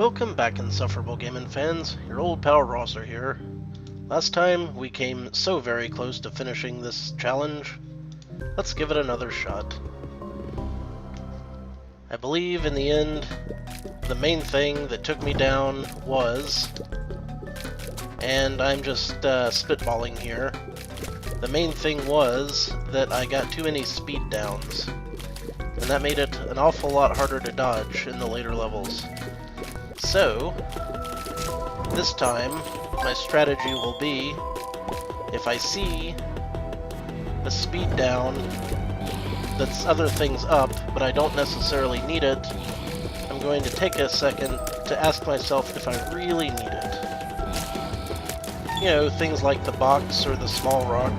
Welcome back, insufferable gaming fans. Your old pal SirRosser here. Last time we came so very close to finishing this challenge. Let's give it another shot. I believe in the end, the main thing that took me down was, and I'm just spitballing here, the main thing was that I got too many speed downs, and that made it an awful lot harder to dodge in the later levels. So, this time, my strategy will be, if I see a speed down that's other things up, but I don't necessarily need it, I'm going to take a second to ask myself if I really need it. You know, things like the box or the small rock.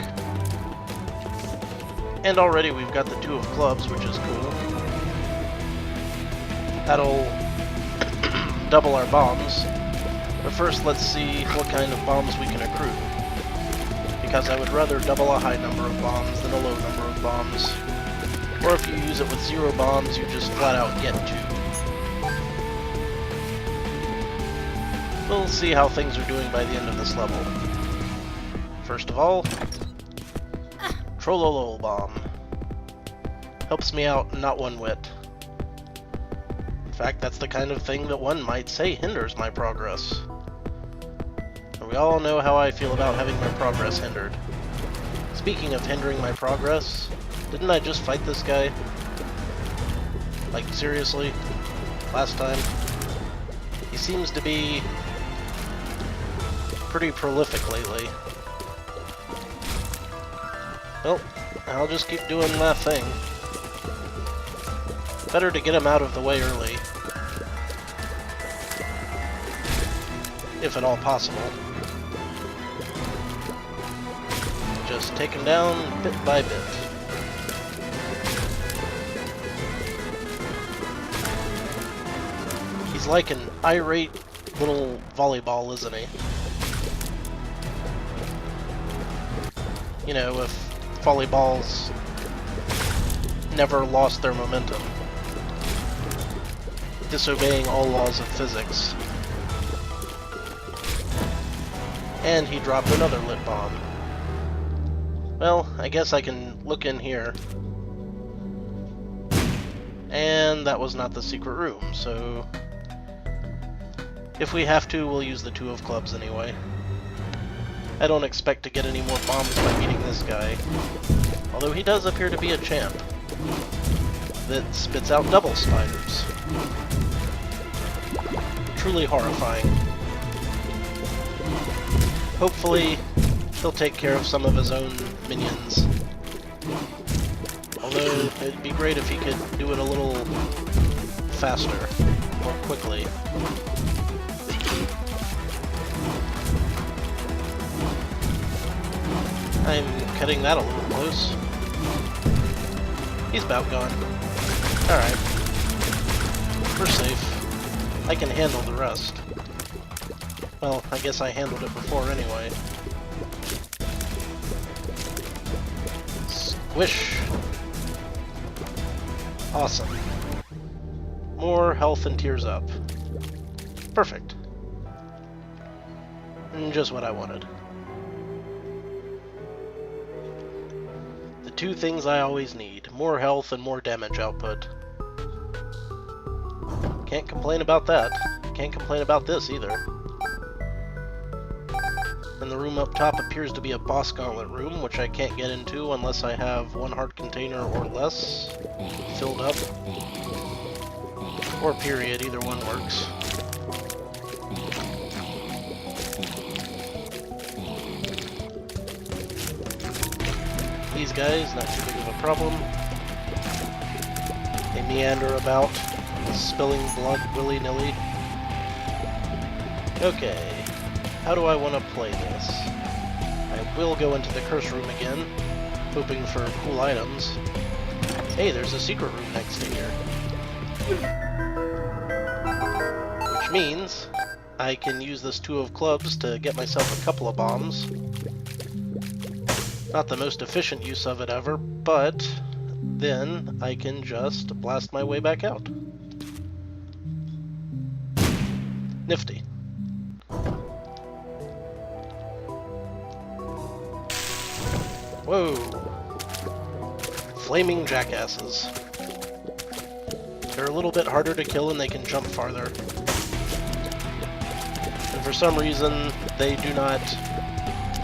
And already we've got the 2 of clubs, which is cool. That'll double our bombs. But first, let's see what kind of bombs we can accrue. Because I would rather double a high number of bombs than a low number of bombs. Or if you use it with 0 bombs, you just flat out get 2. We'll see how things are doing by the end of this level. First of all, Trollolol bomb. Helps me out not one whit. In fact, that's the kind of thing that one might say hinders my progress. And we all know how I feel about having my progress hindered. Speaking of hindering my progress, didn't I just fight this guy? Like, seriously? Last time? He seems to be pretty prolific lately. Well, I'll just keep doing my thing. Better to get him out of the way early. If at all possible. Just take him down bit by bit. He's like an irate little volleyball, isn't he? You know, if volleyballs never lost their momentum. Disobeying all laws of physics. And he dropped another lit bomb. Well, I guess I can look in here. And that was not the secret room, so if we have to, we'll use the 2 of clubs anyway. I don't expect to get any more bombs by beating this guy. Although he does appear to be a champ that spits out double spiders. Truly horrifying. Hopefully, he'll take care of some of his own minions. Although, it'd be great if he could do it a little faster, more quickly. I'm cutting that a little close. He's about gone. Alright. We're safe. I can handle the rest. Well, I guess I handled it before anyway. Squish! Awesome. More health and tears up. Perfect. Just what I wanted. The 2 things I always need. More health and more damage output. Can't complain about that. Can't complain about this either. And the room up top appears to be a boss gauntlet room, which I can't get into unless I have 1 heart container or less filled up. Or period, either one works. These guys, not too big of a problem. They meander about, spilling blood willy-nilly. Okay, how do I want to play this? I will go into the curse room again, hoping for cool items. Hey, there's a secret room next to here. Which means I can use this 2 of clubs to get myself a couple of bombs. Not the most efficient use of it ever, but then I can just blast my way back out. Nifty. Whoa! Flaming jackasses. They're a little bit harder to kill and they can jump farther. And for some reason, they do not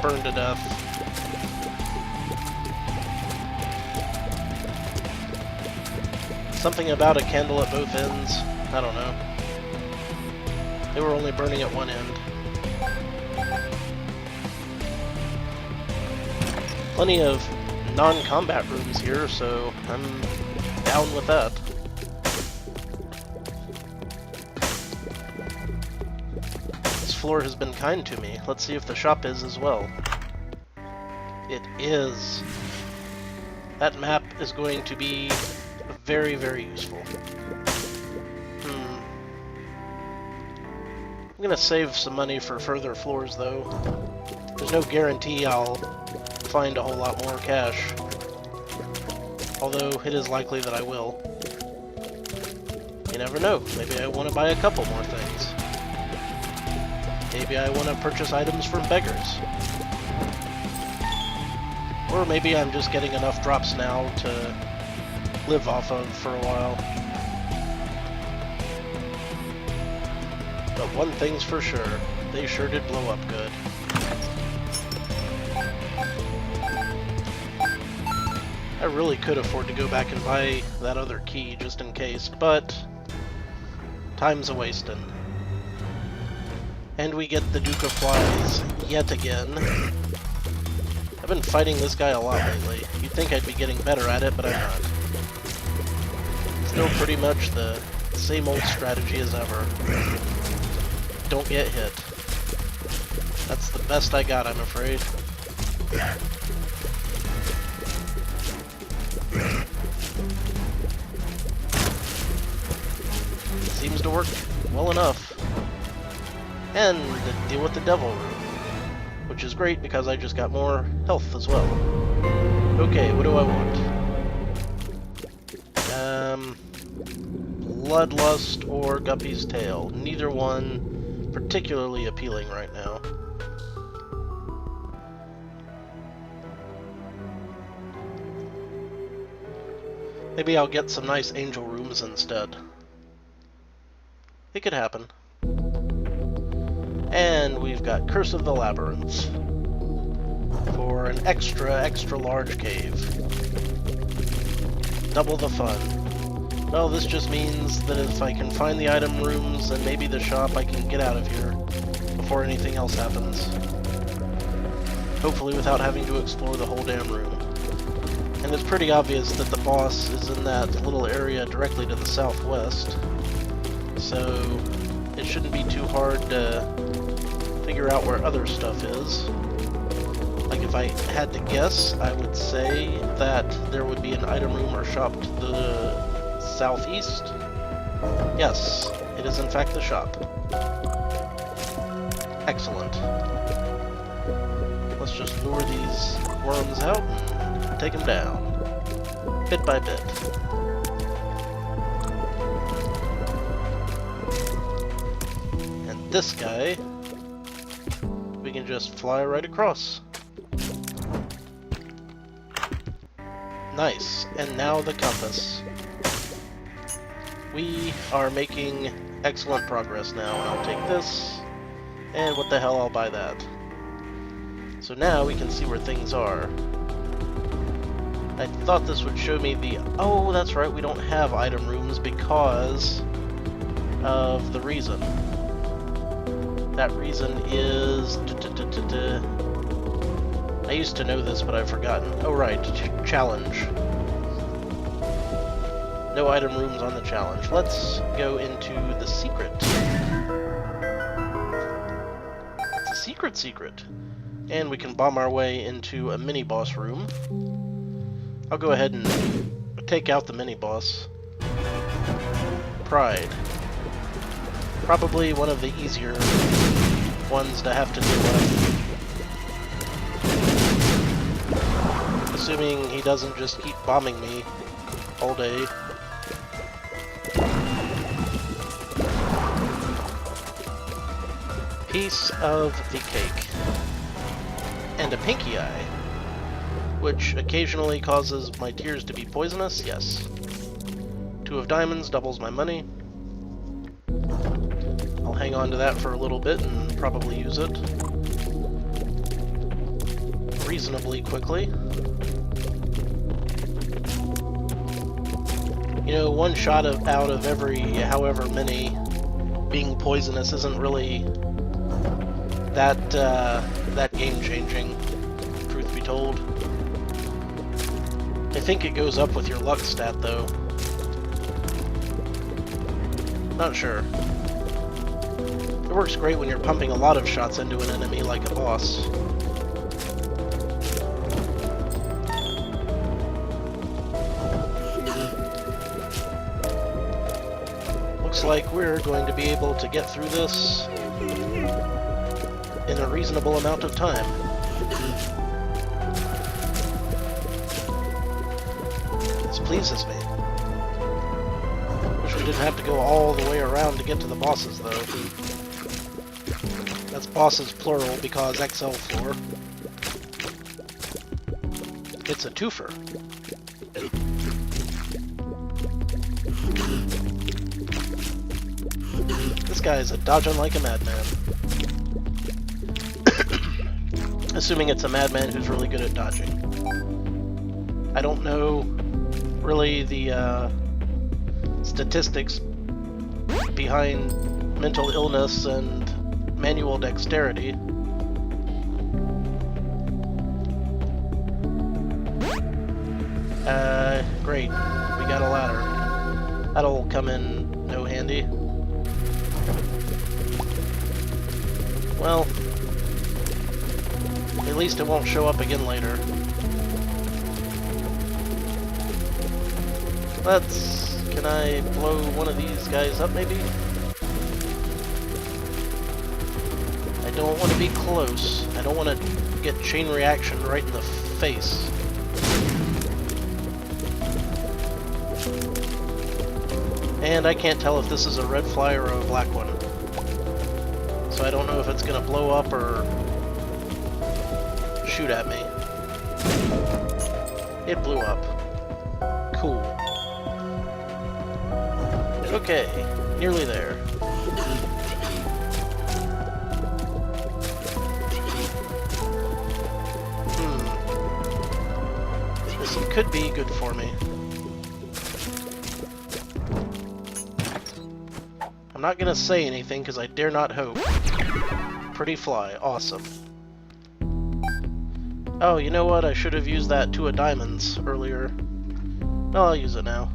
burn to death. Something about a candle at both ends. I don't know. They were only burning at one end. Plenty of non-combat rooms here, so I'm down with that. This floor has been kind to me. Let's see if the shop is as well. It is. That map is going to be very, very useful. I'm gonna save some money for further floors, though. There's no guarantee I'll find a whole lot more cash. Although, it is likely that I will. You never know. Maybe I want to buy a couple more things. Maybe I want to purchase items from beggars. Or maybe I'm just getting enough drops now to live off of for a while. But one thing's for sure, they sure did blow up good. I really could afford to go back and buy that other key just in case, but time's a-wastin'. And we get the Duke of Flies yet again. I've been fighting this guy a lot lately. You'd think I'd be getting better at it, but I'm not. Still pretty much the same old strategy as ever. Don't get hit. That's the best I got, I'm afraid. Seems to work well enough. And deal with the devil room, which is great because I just got more health as well. Okay, what do I want? Bloodlust or Guppy's Tail. Neither one particularly appealing right now. Maybe I'll get some nice angel rooms instead. It could happen. And we've got Curse of the Labyrinth for an extra large cave. Double the fun. Well, this just means that if I can find the item rooms and maybe the shop, I can get out of here before anything else happens. Hopefully without having to explore the whole damn room. And it's pretty obvious that the boss is in that little area directly to the southwest. So it shouldn't be too hard to figure out where other stuff is. Like if I had to guess, I would say that there would be an item room or shop to the southeast. Yes, it is in fact the shop. Excellent. Let's just lure these worms out and take them down, bit by bit. And this guy, we can just fly right across. Nice. And now the compass. We are making excellent progress now, and I'll take this, and what the hell, I'll buy that. So now we can see where things are. I thought this would show me the... Oh, that's right, we don't have item rooms because of the reason. That reason is... I used to know this, but I've forgotten. Oh, right, challenge. No item rooms on the challenge. Let's go into the secret. It's a secret. And we can bomb our way into a mini-boss room. I'll go ahead and take out the mini-boss. Pride. Probably one of the easier ones to have to deal with. Assuming he doesn't just keep bombing me all day. Piece of the cake. And a pinky eye, which occasionally causes my tears to be poisonous, yes. 2 of diamonds doubles my money. I'll hang on to that for a little bit and probably use it reasonably quickly. You know, one shot out of every however many being poisonous isn't really that game-changing, truth be told. I think it goes up with your luck stat, though. Not sure. It works great when you're pumping a lot of shots into an enemy like a boss. Looks like we're going to be able to get through this in a reasonable amount of time. This pleases me. Wish we didn't have to go all the way around to get to the bosses, though. That's bosses plural because XL floor. It's a twofer. This guy is a dodging like a madman. Assuming it's a madman who's really good at dodging. I don't know really the statistics behind mental illness and manual dexterity. Great. We got a ladder. That'll come in no handy. Well, at least it won't show up again later. Can I blow one of these guys up, maybe? I don't want to be close. I don't want to get chain reaction right in the face. And I can't tell if this is a red fly or a black one. So I don't know if it's going to blow up or shoot at me. It blew up. Cool. Okay, nearly there. This could be good for me. I'm not gonna say anything because I dare not hope. Pretty fly, awesome. Oh, you know what? I should have used that 2 of diamonds earlier. No, I'll use it now.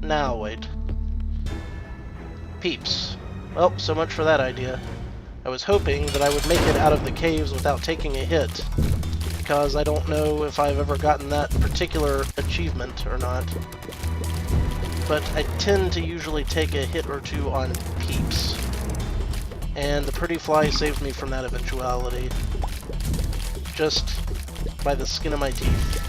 Now, wait. Peeps. Well, so much for that idea. I was hoping that I would make it out of the caves without taking a hit, because I don't know if I've ever gotten that particular achievement or not. But I tend to usually take a hit or 2 on peeps. And the pretty fly saved me from that eventuality. Just by the skin of my teeth.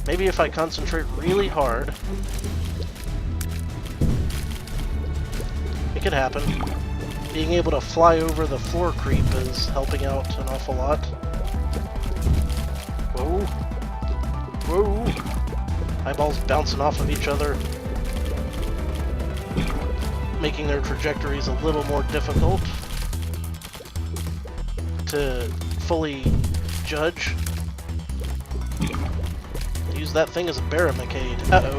Maybe if I concentrate really hard, it could happen. Being able to fly over the floor creep is helping out an awful lot. Whoa. Whoa. Eyeballs bouncing off of each other, making their trajectories a little more difficult to fully judge. Use that thing as a barricade. Uh-oh.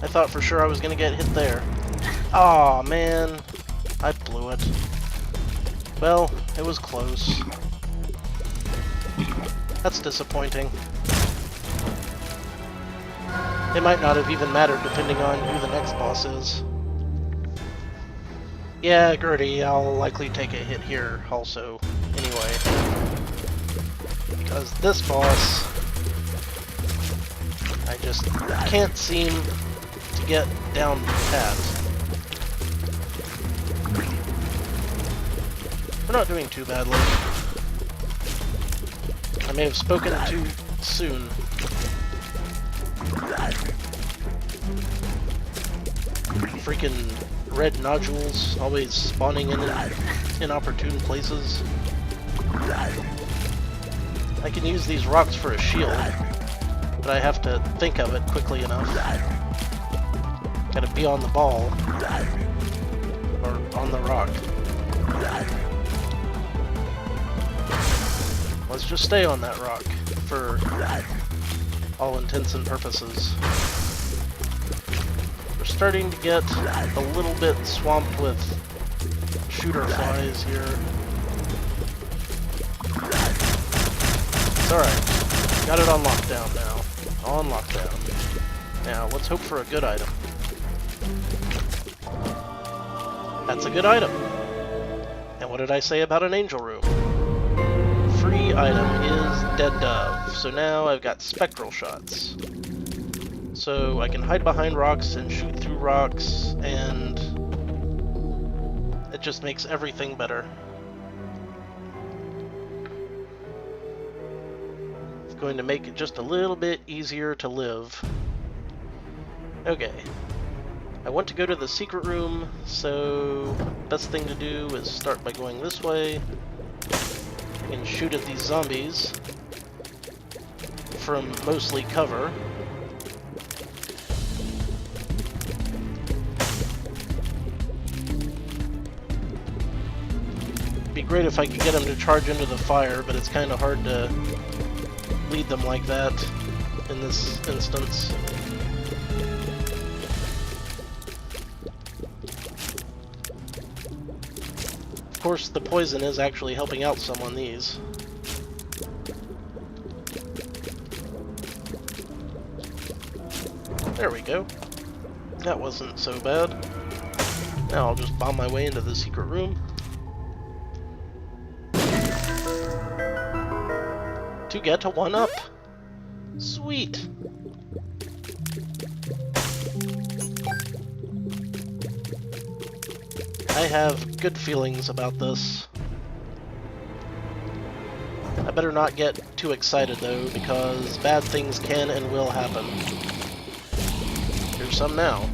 I thought for sure I was gonna get hit there. Aw, man. I blew it. Well, it was close. That's disappointing. It might not have even mattered depending on who the next boss is. Yeah, Gertie, I'll likely take a hit here also, anyway. Because this boss, I just can't seem to get down pat. We're not doing too badly. I may have spoken too soon. Freaking red nodules always spawning in inopportune places. I can use these rocks for a shield, but I have to think of it quickly enough. Gotta be on the ball, or on the rock. Let's just stay on that rock for all intents and purposes. We're starting to get a little bit swamped with shooter flies here. It's alright. Got it on lockdown now. On lockdown. Now, let's hope for a good item. That's a good item. And what did I say about an angel room? Free item is Dead Dove. So now I've got spectral shots. So I can hide behind rocks and shoot through rocks, and it just makes everything better. It's going to make it just a little bit easier to live. Okay. I want to go to the secret room, so best thing to do is start by going this way and shoot at these zombies from mostly cover. It'd be great if I could get them to charge into the fire, but it's kind of hard to lead them like that in this instance. Of course, the poison is actually helping out some on these. There we go. That wasn't so bad. Now I'll just bomb my way into the secret room. To get a 1-up. Sweet. I have good feelings about this. I better not get too excited though, because bad things can and will happen. Here's some now.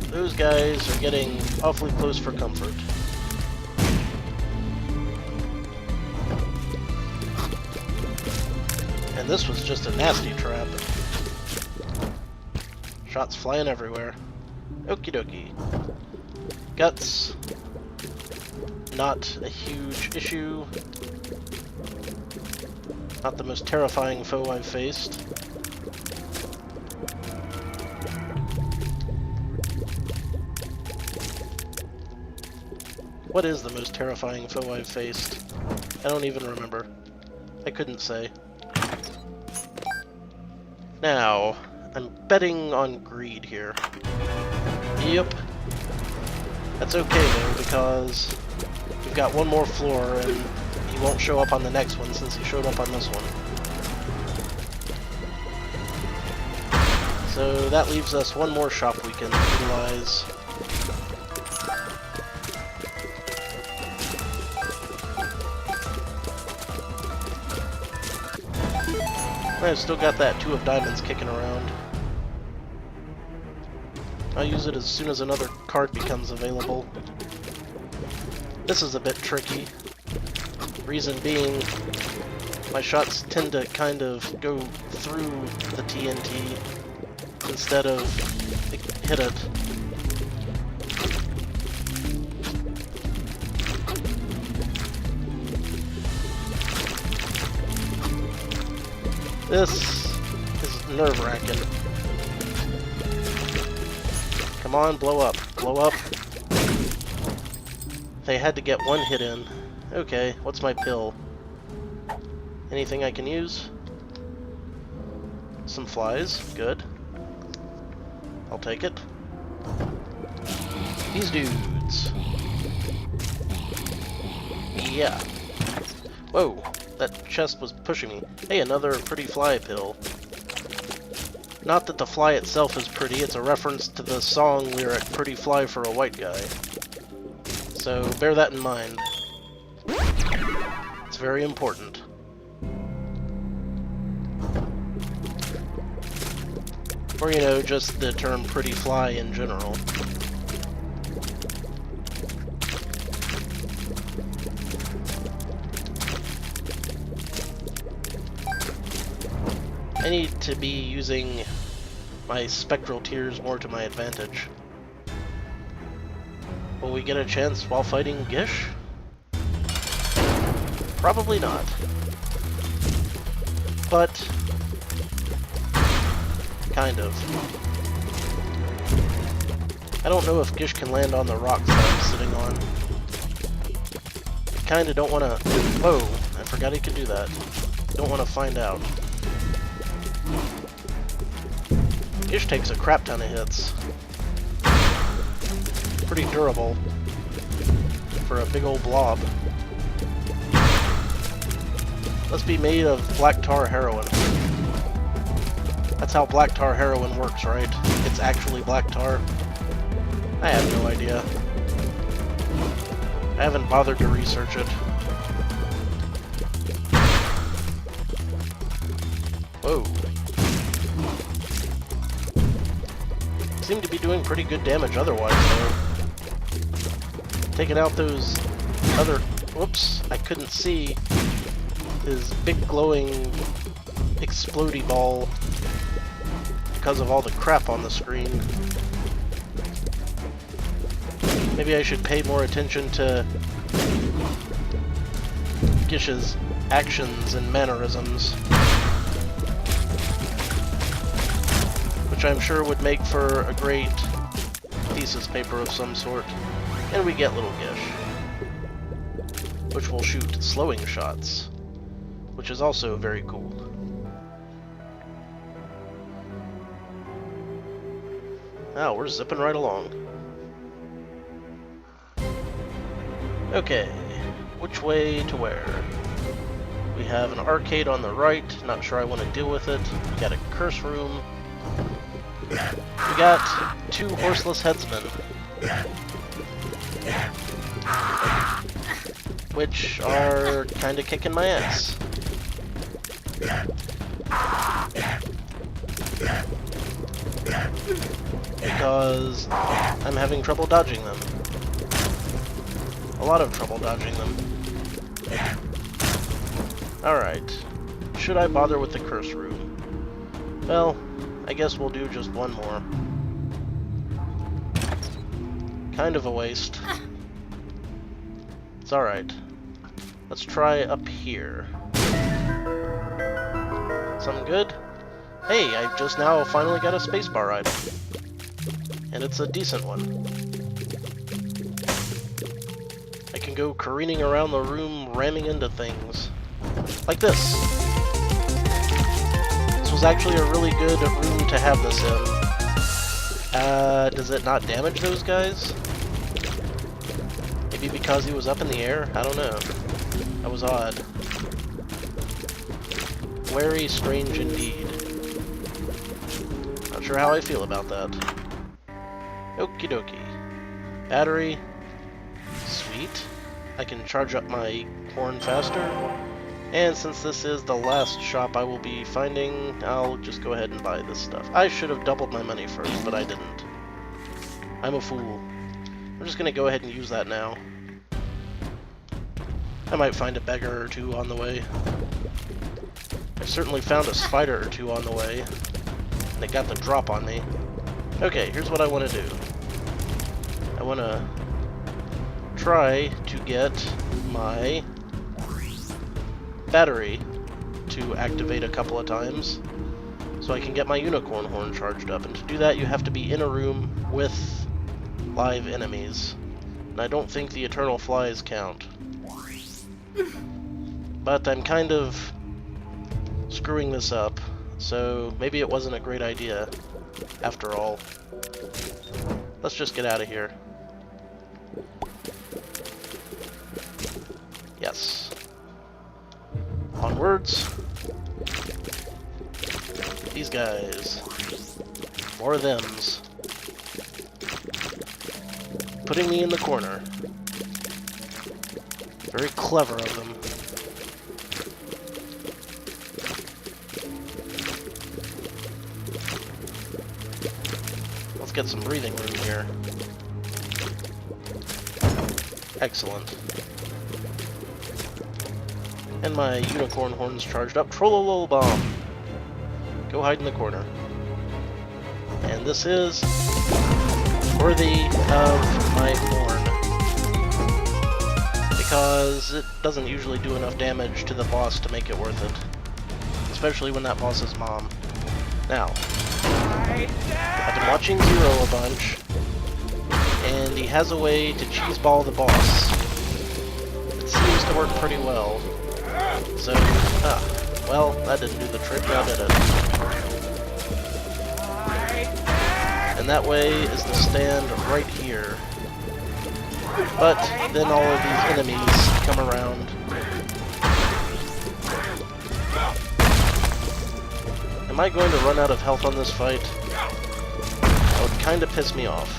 Those guys are getting awfully close for comfort. And this was just a nasty trap. Shots flying everywhere. Okie dokie. Guts. Not a huge issue. Not the most terrifying foe I've faced. What is the most terrifying foe I've faced? I don't even remember. I couldn't say. Now, I'm betting on greed here. Yep. That's okay though, because we've got one more floor and he won't show up on the next one since he showed up on this one. So that leaves us one more shop we can utilize. I've still got that 2 of diamonds kicking around. I'll use it as soon as another card becomes available. This is a bit tricky. Reason being, my shots tend to kind of go through the TNT instead of hit it. This is nerve-wracking. Come on, blow up. Blow up. They had to get one hit in. Okay, what's my pill? Anything I can use? Some flies. Good. I'll take it. These dudes. Yeah. Whoa. That chest was pushing me. Hey, another pretty fly pill. Not that the fly itself is pretty, it's a reference to the song lyric, Pretty Fly for a White Guy. So bear that in mind. It's very important. Or, you know, just the term pretty fly in general. I need to be using my spectral tears more to my advantage. Will we get a chance while fighting Gish? Probably not. But kind of. I don't know if Gish can land on the rocks that I'm sitting on. I kinda don't wanna... Whoa, I forgot he could do that. Don't wanna find out. Gish takes a crap ton of hits. Pretty durable for a big old blob. Must be made of black tar heroin. That's how black tar heroin works, right? It's actually black tar. I have no idea. I haven't bothered to research it. Whoa. Seem to be doing pretty good damage otherwise, though. Taking out those other... Whoops, I couldn't see his big glowing explodey ball because of all the crap on the screen. Maybe I should pay more attention to Gish's actions and mannerisms, which I'm sure would make for a great thesis paper of some sort. And we get little Gish, which will shoot slowing shots, which is also very cool. Oh, we're zipping right along. Okay, which way to where? We have an arcade on the right, not sure I want to deal with it. We got a curse room. We got two horseless headsmen, which are kinda kicking my ass. Because I'm having trouble dodging them. A lot of trouble dodging them. Alright. Should I bother with the curse room? Well, I guess we'll do just one more. Kind of a waste. It's alright. Let's try up here. Something good? Hey, I just now finally got a spacebar item. And it's a decent one. I can go careening around the room, ramming into things. Like this. This was actually a really good room to have this in. Does it not damage those guys? Maybe because he was up in the air? I don't know. That was odd. Very strange indeed. Not sure how I feel about that. Okie dokie. Battery. Sweet. I can charge up my horn faster. And since this is the last shop I will be finding, I'll just go ahead and buy this stuff. I should have doubled my money first, but I didn't. I'm a fool. I'm just gonna go ahead and use that now. I might find a beggar or two on the way. I certainly found a spider or two on the way, and they got the drop on me. Okay, here's what I want to do. I want to try to get my battery to activate a couple of times so I can get my unicorn horn charged up. And to do that, you have to be in a room with live enemies. And I don't think the eternal flies count. But I'm kind of screwing this up, so maybe it wasn't a great idea after all. Let's just get out of here. Yes. Onwards. These guys. More of thems. Putting me in the corner. Very clever of them. get some breathing room here. Excellent. And my unicorn horn's charged up. Trollolol bomb! Go hide in the corner. And this is worthy of my horn, because it doesn't usually do enough damage to the boss to make it worth it. Especially when that boss is mom. Now, I've been watching Zero a bunch, and he has a way to cheeseball the boss. It seems to work pretty well. So, well, that didn't do the trick, now did it? And that way is to stand right here. But then all of these enemies come around. Am I going to run out of health on this fight? That would kind of piss me off.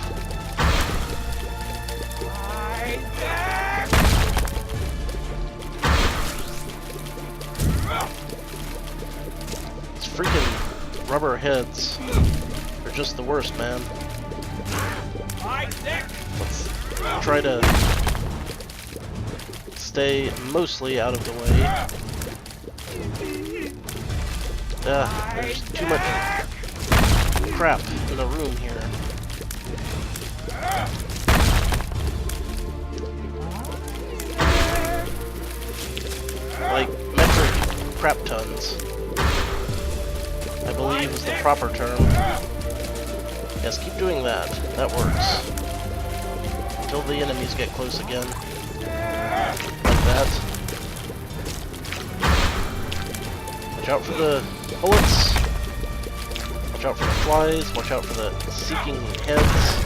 These freaking rubber heads are just the worst, man. Let's try to stay mostly out of the way. There's too much crap in the room here. Like metric crap tons, I believe is the proper term. Yes, keep doing that. That works. Until the enemies get close again. Like that. Watch out for the bullets. Watch out for the flies. Watch out for the seeking heads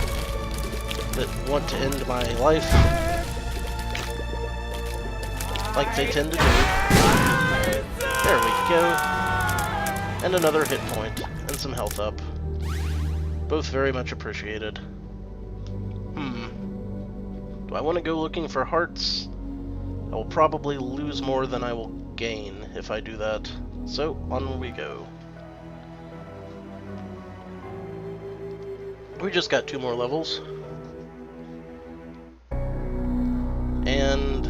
that want to end my life. Like they tend to do. There we go. And another hit point. And some health up. Both very much appreciated. Do I want to go looking for hearts? I will probably lose more than I will gain if I do that. So, on we go. We just got 2 more levels. And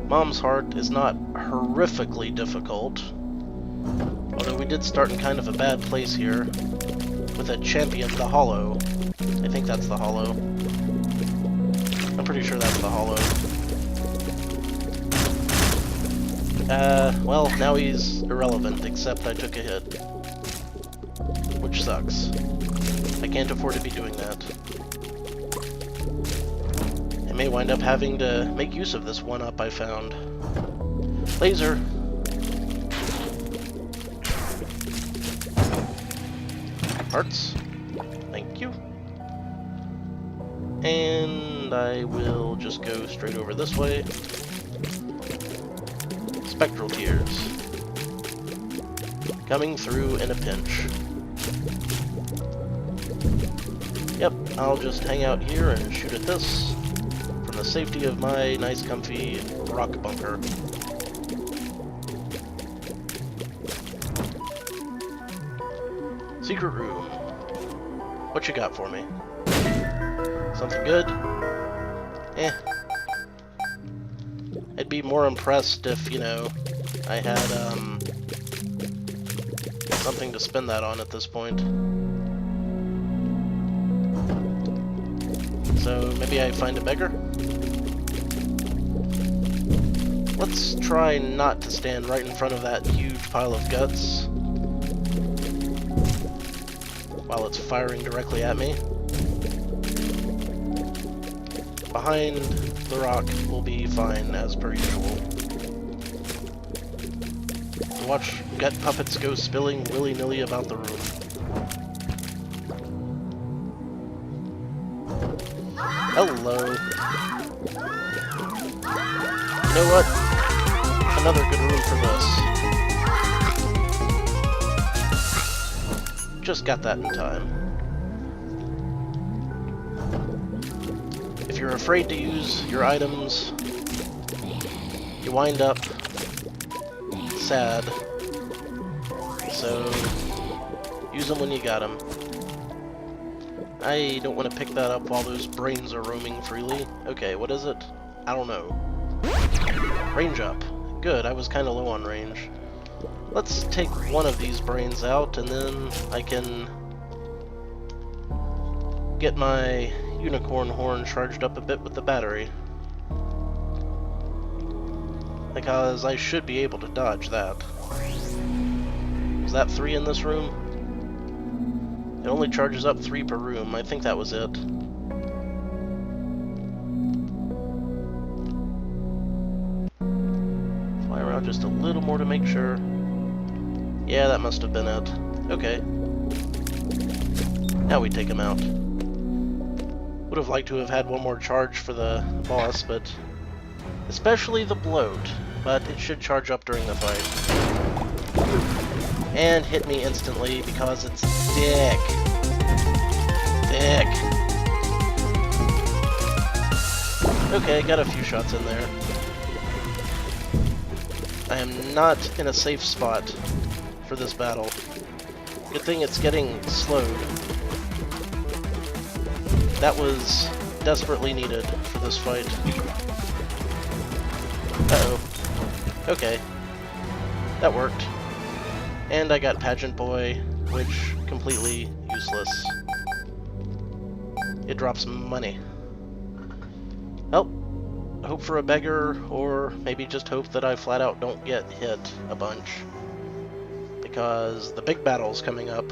Mom's Heart is not horrifically difficult. Although we did start in kind of a bad place here. With a champion, the Hollow. I think that's the Hollow. I'm pretty sure that's the Hollow. Well, now he's irrelevant, except I took a hit. Which sucks. I can't afford to be doing that. I may wind up having to make use of this one-up I found. Laser! Hearts. Thank you. And I will just go straight over this way. Spectral Tears. Coming through in a pinch. Yep, I'll just hang out here and shoot at this from the safety of my nice comfy rock bunker. Secret room. What you got for me? Something good? Eh. I'd be more impressed if, you know, I had, something to spend that on at this point. So, maybe I find a beggar? Let's try not to stand right in front of that huge pile of guts while it's firing directly at me. Behind the rock will be fine, as per usual. Watch gut puppets go spilling willy-nilly about the room. Hello. You know what? Another good room for this. Just got that in time. If you're afraid to use your items, you wind up sad. So, use them when you got them. I don't want to pick that up while those brains are roaming freely. Okay, what is it? I don't know. Range up. Good, I was kind of low on range. Let's take one of these brains out, and then I can get my unicorn horn charged up a bit with the battery. Because I should be able to dodge that. Was that 3 in this room? It only charges up 3 per room. I think that was it. Fly around just a little more to make sure. Yeah, that must have been it. Okay. Now we take him out. Would have liked to have had one more charge for the boss, but... especially the bloat. But it should charge up during the fight. And hit me instantly because it's thick. Thick. Okay, got a few shots in there. I am not in a safe spot for this battle. Good thing it's getting slowed. That was desperately needed for this fight. Uh-oh. Okay. That worked. And I got Pageant Boy, which completely useless. It drops money. Well, hope for a beggar, or maybe just hope that I flat out don't get hit a bunch. Because the big battle's coming up.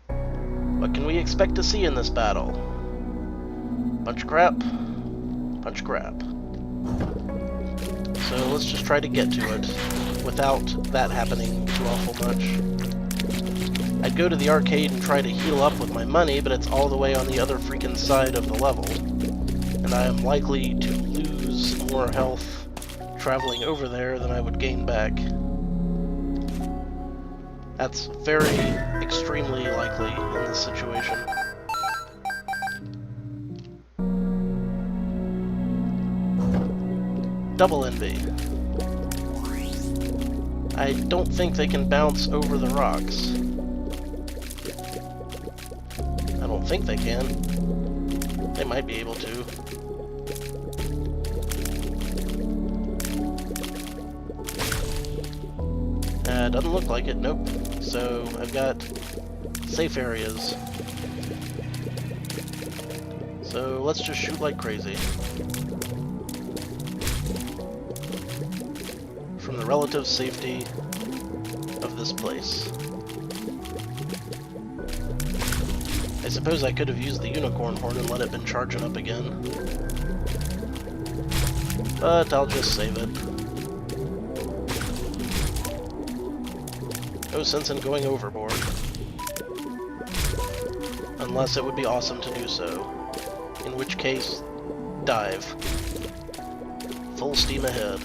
What can we expect to see in this battle? Bunch of crap. Bunch of crap. So let's just try to get to it without that happening too awful much. I'd go to the arcade and try to heal up with my money, but it's all the way on the other freaking side of the level. And I am likely to lose more health traveling over there than I would gain back. That's very extremely likely in this situation. Double envy. I don't think they can bounce over the rocks. I don't think they can. They might be able to. Doesn't look like it, nope. So I've got safe areas. So let's just shoot like crazy. From the relative safety of this place. I suppose I could have used the unicorn horn and let it been charging up again. But I'll just save it. No sense in going overboard. Unless it would be awesome to do so. In which case, dive. Full steam ahead.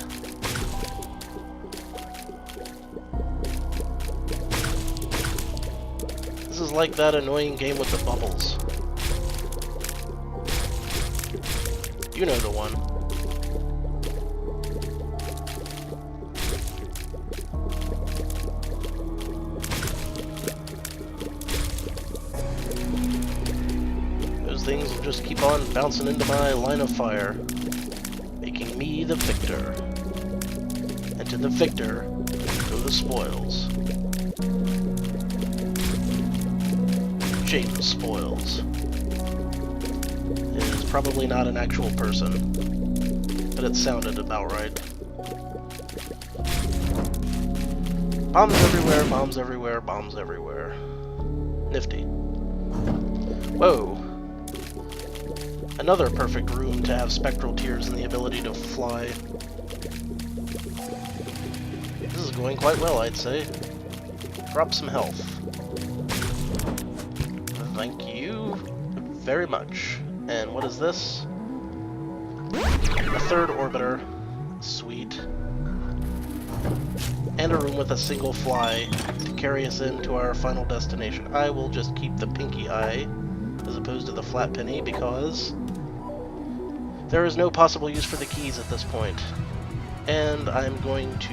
This is like that annoying game with the bubbles. You know the one. Things will just keep on bouncing into my line of fire, making me the victor. And to the victor go the spoils. James Spoils. It is probably not an actual person, but it sounded about right. Bombs everywhere, bombs everywhere, bombs everywhere. Nifty. Whoa. Another perfect room to have spectral tears and the ability to fly. This is going quite well, I'd say. Drop some health. Thank you very much. And what is this? A third orbiter. Sweet. And a room with a single fly to carry us into our final destination. I will just keep the pinky eye as opposed to the flat penny because there is no possible use for the keys at this point. And I'm going to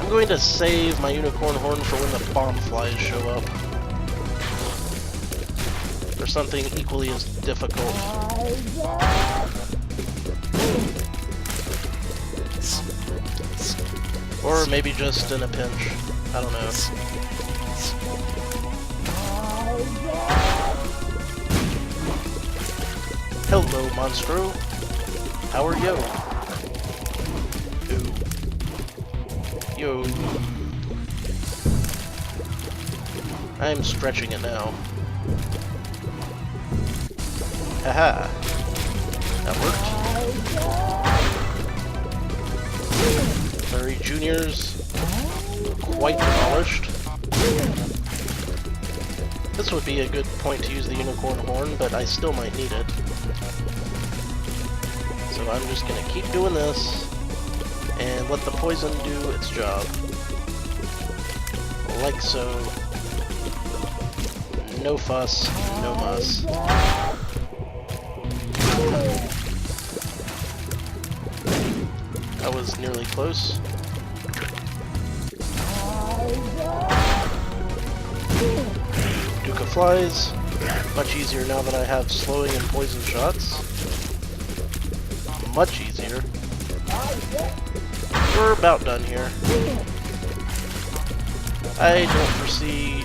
I'm going to save my unicorn horn for when the bomb flies show up. Or something equally as difficult. Or maybe just in a pinch. I don't know. Hello, Monstro. How are you? Yo. I'm stretching it now. Haha. That worked. Furry Juniors quite demolished. This would be a good point to use the unicorn horn, but I still might need it. So I'm just gonna keep doing this and let the poison do its job. Like so. No fuss, no muss. That was nearly close. Duca flies. Much easier now that I have slowing and poison shots. Much easier. We're about done here. I don't foresee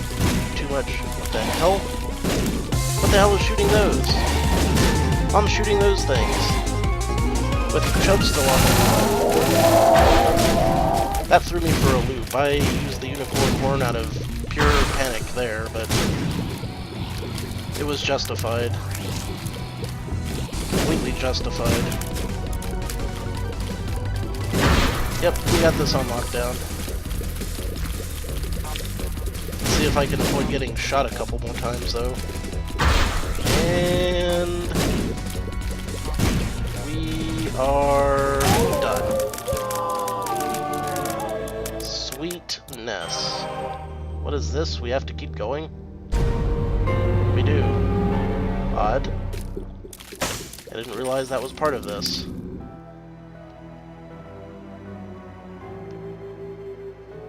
too much. What the hell? What the hell is shooting those? I'm shooting those things. With Chub still on it. That threw me for a loop. I used the unicorn horn out of pure panic there, but it was justified. Completely justified. Yep, we got this on lockdown. Let's see if I can avoid getting shot a couple more times, though. And we are done. Sweetness. What is this? We have to keep going? We do. Odd. I didn't realize that was part of this.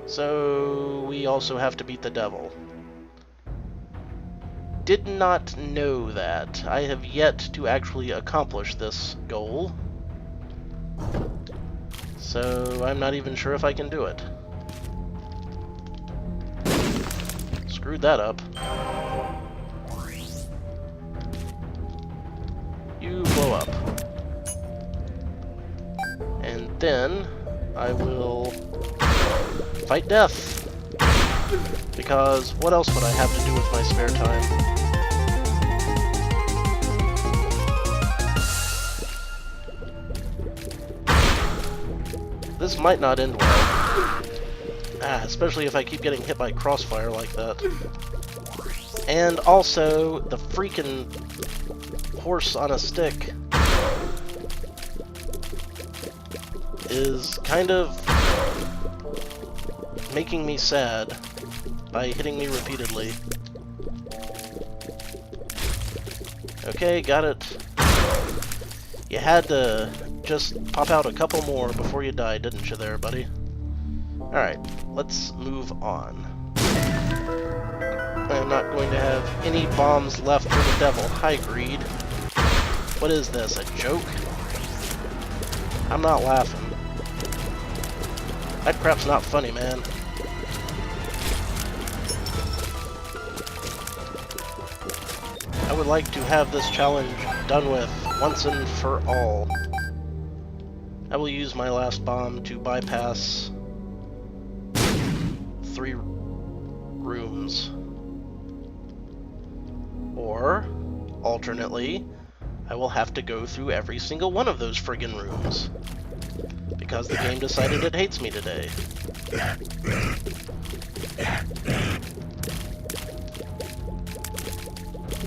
So we also have to beat the devil. Did not know that. I have yet to actually accomplish this goal. So I'm not even sure if I can do it. Screwed that up. You blow up. And then I will fight death. Because what else would I have to do with my spare time? This might not end well. Especially if I keep getting hit by crossfire like that. And also, the freaking horse on a stick is kind of making me sad by hitting me repeatedly. Okay, got it. You had to just pop out a couple more before you died, didn't you there, buddy? Alright, let's move on. I'm not going to have any bombs left for the devil. Hi, Greed. What is this, a joke? I'm not laughing. That crap's not funny, man. I would like to have this challenge done with once and for all. I will use my last bomb to bypass 3 rooms. Or, alternately, I will have to go through every single one of those friggin' rooms. Because the game decided it hates me today.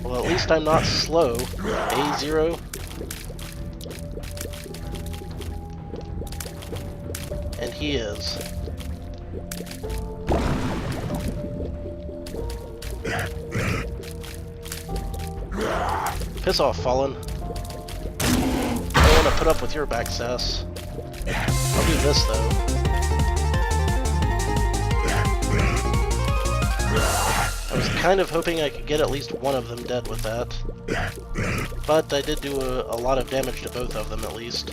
Well, at least I'm not slow. A0. And he is. Piss off, Fallen. I don't want to put up with your back sass. I'll do this, though. I was kind of hoping I could get at least one of them dead with that. But I did do a lot of damage to both of them, at least.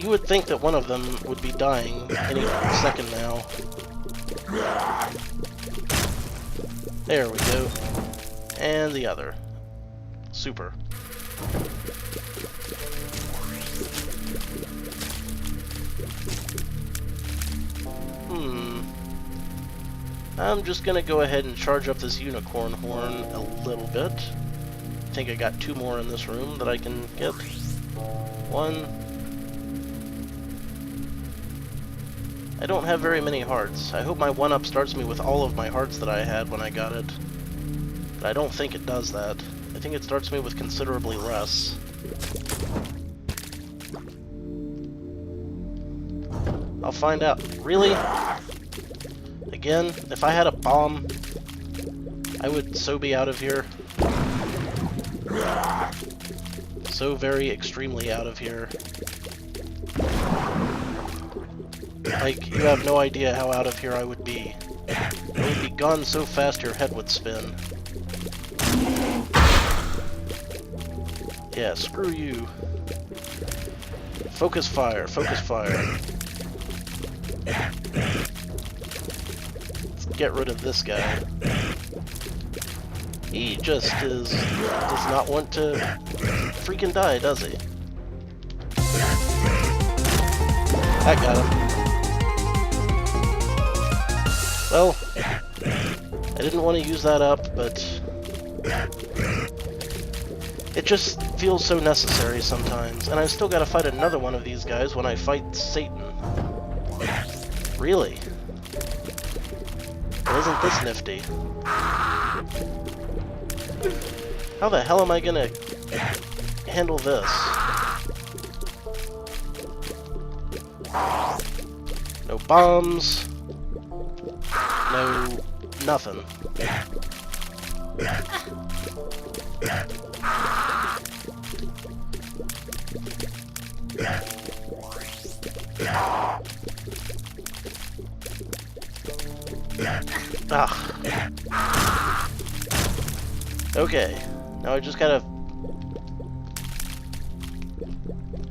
You would think that one of them would be dying any second now. There we go. And the other. Super. I'm just gonna go ahead and charge up this unicorn horn a little bit. I think I got 2 more in this room that I can get. 1. I don't have very many hearts. I hope my 1-up starts me with all of my hearts that I had when I got it. But I don't think it does that. I think it starts me with considerably less. I'll find out. Really? Again, if I had a bomb, I would so be out of here. So very extremely out of here. Like, you have no idea how out of here I would be. I would be gone so fast your head would spin. Yeah, screw you. Focus fire, focus fire. Let's get rid of this guy. He just does not want to freaking die, does he? That got him. Well, I didn't want to use that up, but it just feels so necessary sometimes. And I've still got to fight another one of these guys when I fight Satan. Really? Well, isn't this nifty? How the hell am I gonna handle this? No bombs. No nothing. Ah. Okay. Now I just gotta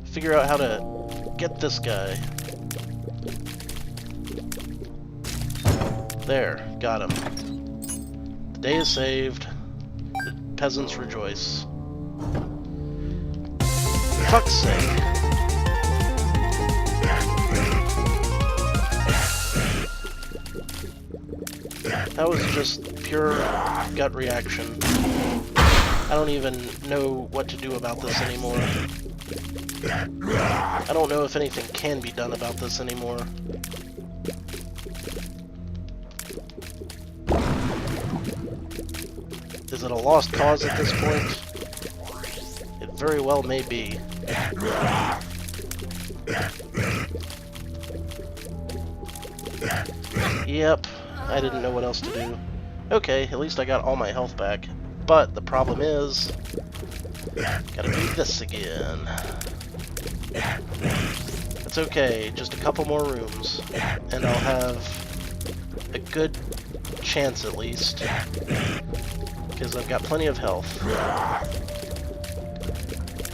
figure out how to get this guy. There, got him. The day is saved. The peasants rejoice. For fuck's sake. That was just pure gut reaction. I don't even know what to do about this anymore. I don't know if anything can be done about this anymore. Is it a lost cause at this point? It very well may be. Yep, I didn't know what else to do. Okay, at least I got all my health back. But the problem is, gotta do this again. It's okay, just a couple more rooms, and I'll have a good chance at least, because I've got plenty of health.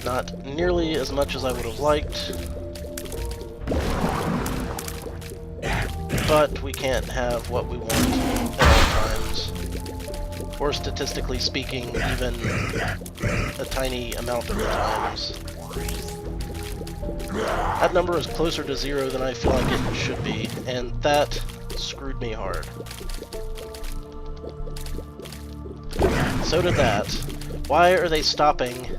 Not nearly as much as I would have liked, but we can't have what we want at all times. Or statistically speaking, even a tiny amount of the times. That number is closer to 0 than I feel like it should be, and that screwed me hard. So did that. Why are they stopping,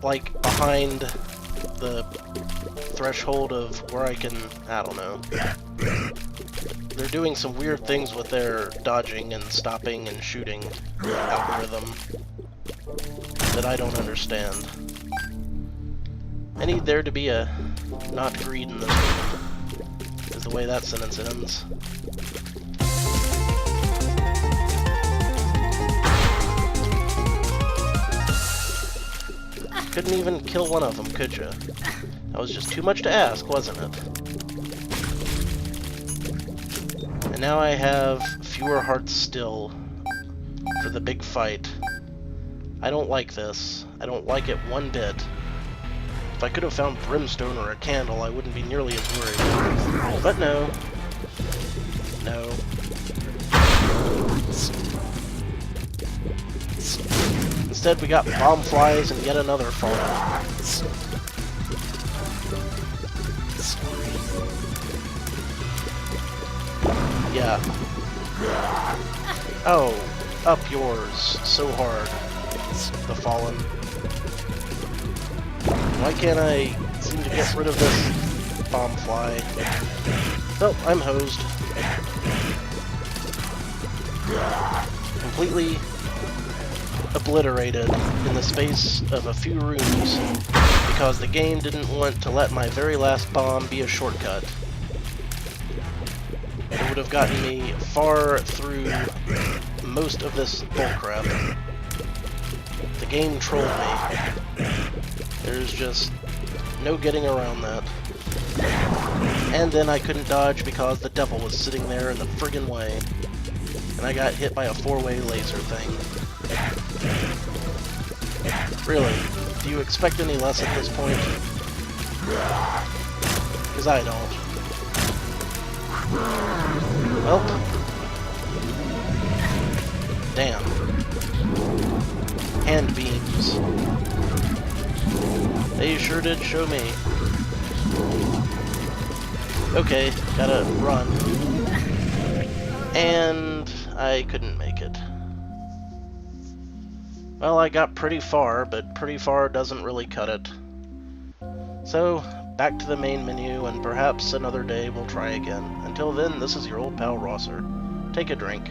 like, behind the threshold of where I can, I don't know. They're doing some weird things with their dodging and stopping and shooting algorithm that I don't understand. I need there to be a not greed in this room, is the way that sentence ends. Couldn't even kill one of them, could you? That was just too much to ask, wasn't it? now I have fewer hearts still for the big fight. I don't like this. I don't like it one bit. If I could have found brimstone or a candle, I wouldn't be nearly as worried. But no. No. Instead, we got bomb flies and yet another fall. Yeah. Oh, up yours. So hard. The fallen. Why can't I seem to get rid of this bomb fly? Oh, I'm hosed. Completely obliterated in the space of a few rooms because the game didn't want to let my very last bomb be a shortcut. It would have gotten me far through most of this bullcrap. The game trolled me. There's just no getting around that. And then I couldn't dodge because the devil was sitting there in the friggin' way. And I got hit by a four-way laser thing. Really? Do you expect any less at this point? Because I don't. Well. Damn. Hand beams. They sure did show me. Okay, gotta run. And I couldn't make it. Well, I got pretty far, but pretty far doesn't really cut it. So, back to the main menu, and perhaps another day we'll try again. Until then, this is your old pal Rosser. Take a drink.